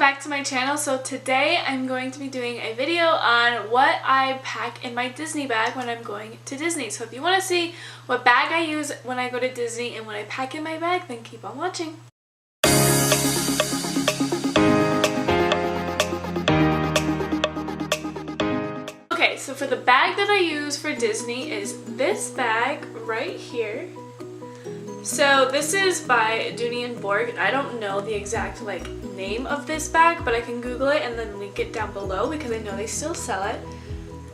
back to my channel. So today I'm going to be doing a video on what I pack in my Disney bag when I'm going to Disney. So if you want to see what bag I use when I go to Disney and what I pack in my bag, then keep on watching. Okay, so for the bag that I use for Disney is this bag right here. So this is by Dooney & Bourke. I don't know the exact name of this bag, but I can Google it and then link it down below because I know they still sell it.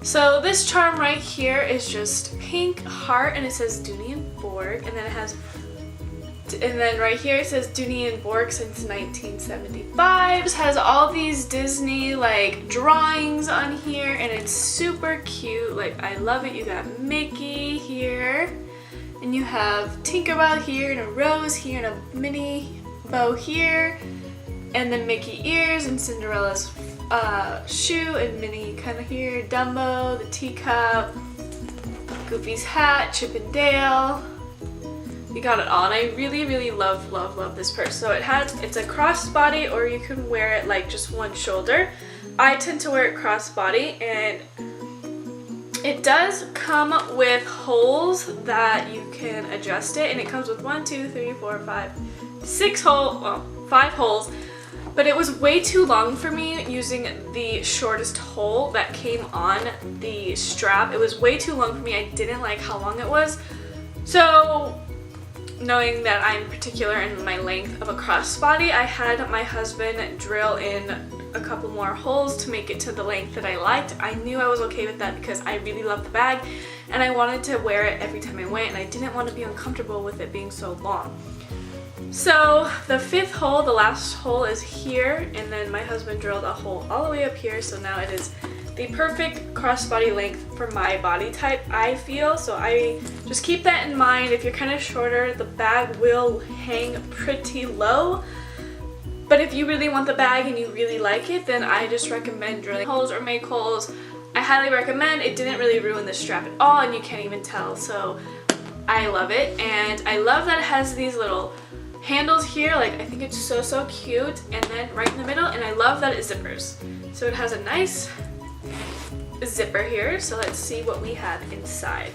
So this charm right here is just pink heart and it says Dooney & Bourke, and then it has, and then right here it says Dooney & Bourke since 1975. It just has all these Disney drawings on here and it's super cute. I love it. You got Mickey here. And you have Tinkerbell here, and a rose here, and a mini bow here, and then Mickey ears, and Cinderella's shoe, and Minnie kind of here, Dumbo, the teacup, Goofy's hat, Chip and Dale. You got it all, and I really love this purse. So it's a crossbody, or you can wear it just one shoulder. I tend to wear it crossbody, and it does come with holes that you can adjust it, and it comes with 5 holes, but it was way too long for me using the shortest hole that came on the strap. It was way too long for me. I didn't like how long it was. So knowing that I'm particular in my length of a crossbody, I had my husband drill in a couple more holes to make it to the length that I liked. I knew I was okay with that because I really love the bag and I wanted to wear it every time I went, and I didn't want to be uncomfortable with it being so long. So the 5th hole, the last hole, is here, and then my husband drilled a hole all the way up here, so now it is the perfect crossbody length for my body type, I feel. So I just keep that in mind. If you're kind of shorter, the bag will hang pretty low. But if you really want the bag and you really like it, then I just recommend drilling holes or make holes. I highly recommend. It didn't really ruin the strap at all, and you can't even tell. So I love it, and I love that it has these little handles here. I think it's so cute, and then right in the middle, and I love that it zippers. So it has a nice zipper here. So let's see what we have inside.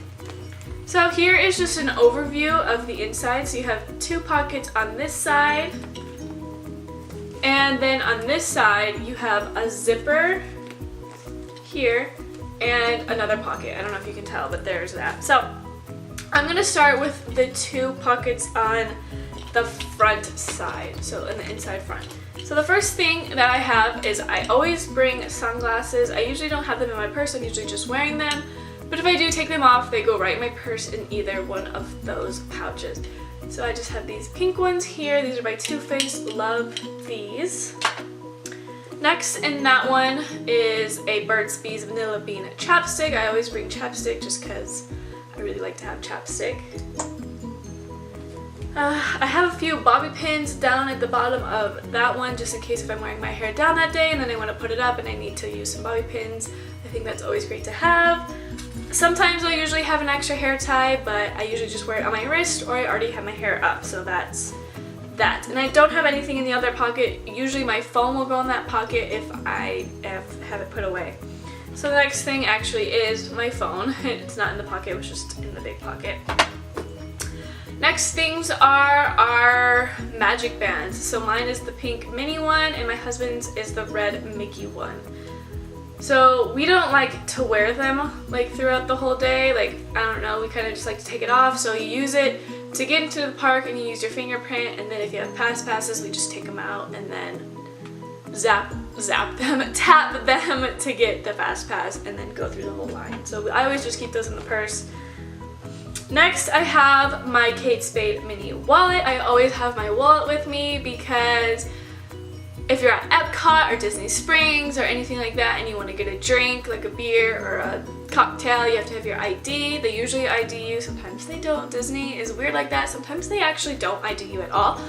So here is just an overview of the inside. So you have 2 pockets on this side. And then on this side, you have a zipper here and another pocket. I don't know if you can tell, but there's that. So I'm going to start with the 2 pockets on the front side, so in the inside front. So the first thing that I have is I always bring sunglasses. I usually don't have them in my purse. I'm usually just wearing them. But if I do take them off, they go right in my purse in either one of those pouches. So I just have these pink ones here. These are by Too Faced. Love these. Next in that one is a Burt's Bees Vanilla Bean chapstick. I always bring chapstick just because I really like to have chapstick. I have a few bobby pins down at the bottom of that one just in case if I'm wearing my hair down that day and then I want to put it up and I need to use some bobby pins. I think that's always great to have. Sometimes I'll usually have an extra hair tie, but I usually just wear it on my wrist or I already have my hair up, so that's that. And I don't have anything in the other pocket. Usually my phone will go in that pocket if I have it put away. So the next thing actually is my phone. It's not in the pocket, it was just in the big pocket. Next things are our magic bands. So mine is the pink mini one and my husband's is the red Mickey one. So we don't like to wear them throughout the whole day. I don't know, we kind of just like to take it off. So you use it to get into the park and you use your fingerprint, and then if you have passes, we just take them out and then tap them to get the fast pass and then go through the whole line. So I always just keep those in the purse. Next, I have my Kate Spade mini wallet. I always have my wallet with me because if you're at Epcot or Disney Springs or anything like that and you want to get a drink, like a beer or a cocktail, you have to have your ID. They usually ID you, sometimes they don't. Disney is weird like that. Sometimes they actually don't ID you at all.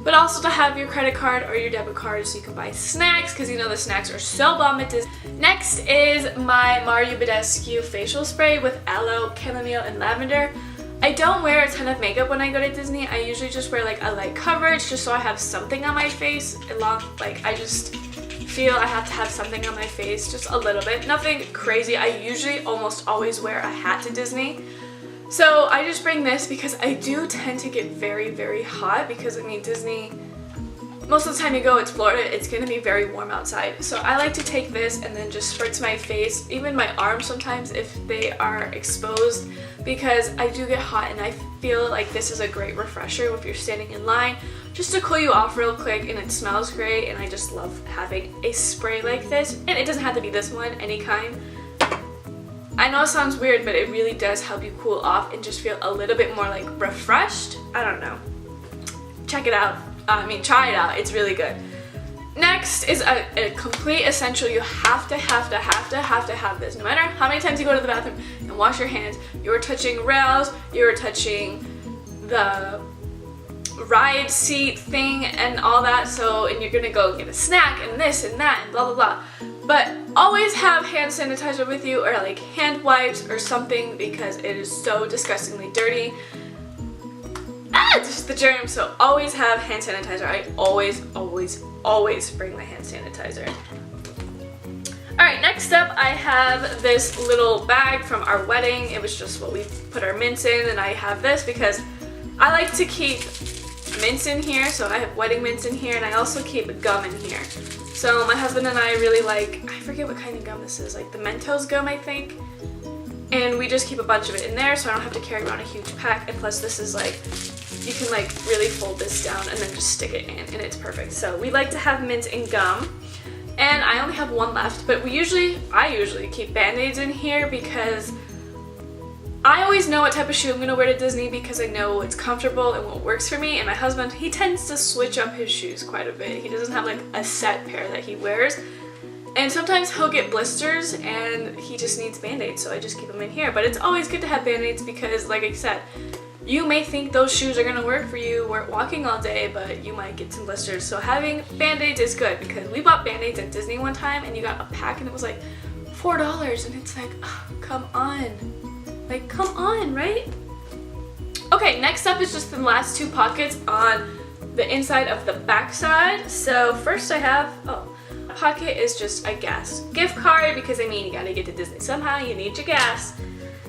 But also to have your credit card or your debit card so you can buy snacks, because you know the snacks are so bomb at Disney. Next is my Mario Badescu facial spray with aloe, chamomile, and lavender. I don't wear a ton of makeup when I go to Disney. I usually just wear like a light coverage just so I have something on my face. I just feel I have to have something on my face, just a little bit. Nothing crazy. I usually almost always wear a hat to Disney. So I just bring this because I do tend to get very, very hot because, I mean, Disney, most of the time you go, it's Florida, it's going to be very warm outside. So I like to take this and then just spritz my face, even my arms sometimes if they are exposed, because I do get hot and I feel like this is a great refresher if you're standing in line, just to cool you off real quick, and it smells great, and I just love having a spray like this. And it doesn't have to be this one, any kind. I know it sounds weird, but it really does help you cool off and just feel a little bit more like refreshed. I don't know. Check it out. Try it out. It's really good. Next is a complete essential. You have to have this. No matter how many times you go to the bathroom and wash your hands, you're touching rails, you're touching the ride seat thing and all that, and you're gonna go get a snack and this and that and blah blah blah. But always have hand sanitizer with you, or like hand wipes or something, because it is so disgustingly dirty. Just the germs, so always have hand sanitizer. I always bring my hand sanitizer. Alright, next up I have this little bag from our wedding. It was just what we put our mints in, and I have this because I like to keep mints in here, so I have wedding mints in here, and I also keep gum in here. So my husband and I really like, I forget what kind of gum this is, like the Mentos gum, I think. And we just keep a bunch of it in there so I don't have to carry around a huge pack, and plus this is like, you can like really fold this down and then just stick it in, and it's perfect. So we like to have mint and gum, and I only have one left, but I usually keep band-aids in here because I always know what type of shoe I'm going to wear to Disney because I know what's comfortable and what works for me. And my husband, he tends to switch up his shoes quite a bit. He doesn't have like a set pair that he wears. And sometimes he'll get blisters and he just needs band-aids, so I just keep them in here. But it's always good to have band-aids because, like I said, you may think those shoes are going to work for you walking all day, but you might get some blisters. So having band-aids is good, because we bought band-aids at Disney one time and you got a pack and it was like $4, and it's like, oh, come on. Like, come on, right? Okay, next up is just the last two pockets on the inside of the back side. So first I have, pocket is just a gas gift card, because I mean, you gotta get to Disney somehow, you need your gas.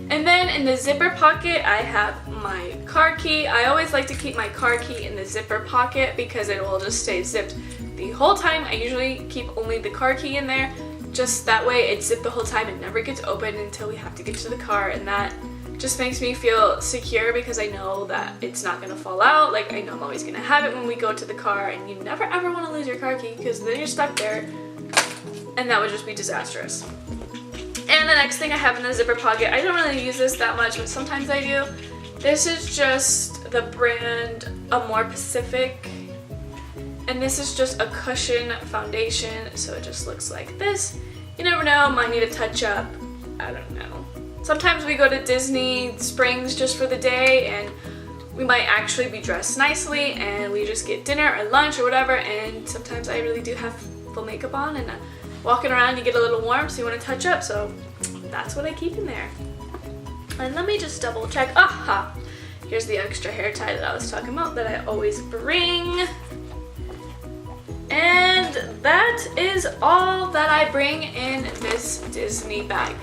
And then in the zipper pocket, I have my car key. I always like to keep my car key in the zipper pocket because it will just stay zipped the whole time. I usually keep only the car key in there. Just that way it's zipped the whole time, it never gets opened until we have to get to the car, and that just makes me feel secure because I know that it's not going to fall out. Like, I know I'm always going to have it when we go to the car, and you never ever want to lose your car key because then you're stuck there and that would just be disastrous. And the next thing I have in the zipper pocket, I don't really use this that much, but sometimes I do. This is just the brand Amore Pacific. And this is just a cushion foundation, so it just looks like this. You never know, might need a touch up. I don't know. Sometimes we go to Disney Springs just for the day, and we might actually be dressed nicely, and we just get dinner or lunch or whatever, and sometimes I really do have full makeup on, and walking around you get a little warm, so you want to touch up, so that's what I keep in there. And let me just double check. Aha! Here's the extra hair tie that I was talking about that I always bring. And that is all that I bring in this Disney bag.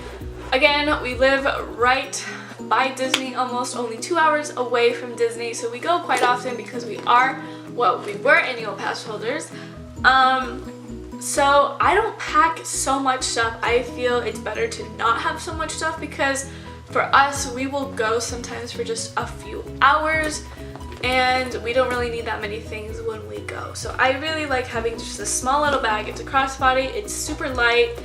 Again, we live right by Disney, almost only 2 hours away from Disney, so we go quite often because we were annual pass holders. So I don't pack so much stuff. I feel it's better to not have so much stuff because for us, we will go sometimes for just a few hours, and we don't really need that many things when we go. So I really like having just a small little bag. It's a crossbody, it's super light.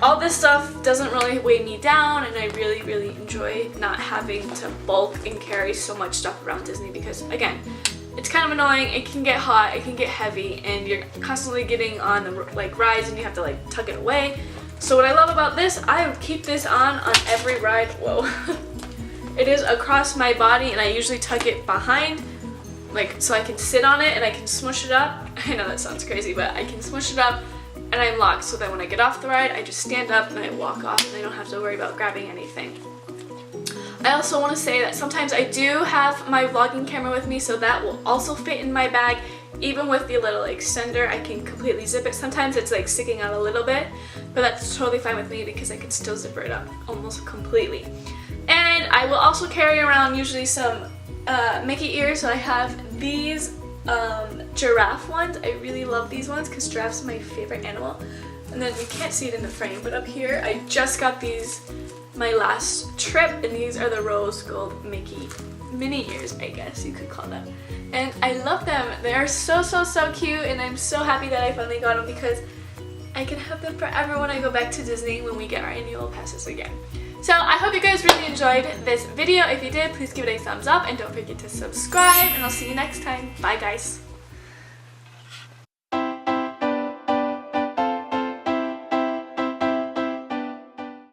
All this stuff doesn't really weigh me down, and I really, really enjoy not having to bulk and carry so much stuff around Disney because, again, it's kind of annoying. It can get hot, it can get heavy, and you're constantly getting on the rides and you have to tuck it away. So what I love about this, I keep this on every ride. Whoa. It is across my body, and I usually tuck it behind, so I can sit on it and I can smush it up. I know that sounds crazy, but I can smush it up and I'm locked, so that when I get off the ride, I just stand up and I walk off and I don't have to worry about grabbing anything. I also want to say that sometimes I do have my vlogging camera with me, so that will also fit in my bag. Even with the little extender, I can completely zip it. Sometimes it's like sticking out a little bit, but that's totally fine with me because I can still zipper it up almost completely. And I will also carry around usually some Mickey ears. So I have these giraffe ones. I really love these ones because giraffes are my favorite animal. And then you can't see it in the frame, but up here I just got these my last trip, and these are the rose gold Mickey mini ears, I guess you could call them. And I love them. They are so cute, and I'm so happy that I finally got them because I can have them forever when I go back to Disney when we get our annual passes again. So I hope you guys really enjoyed this video. If you did, please give it a thumbs up and don't forget to subscribe, and I'll see you next time. Bye guys.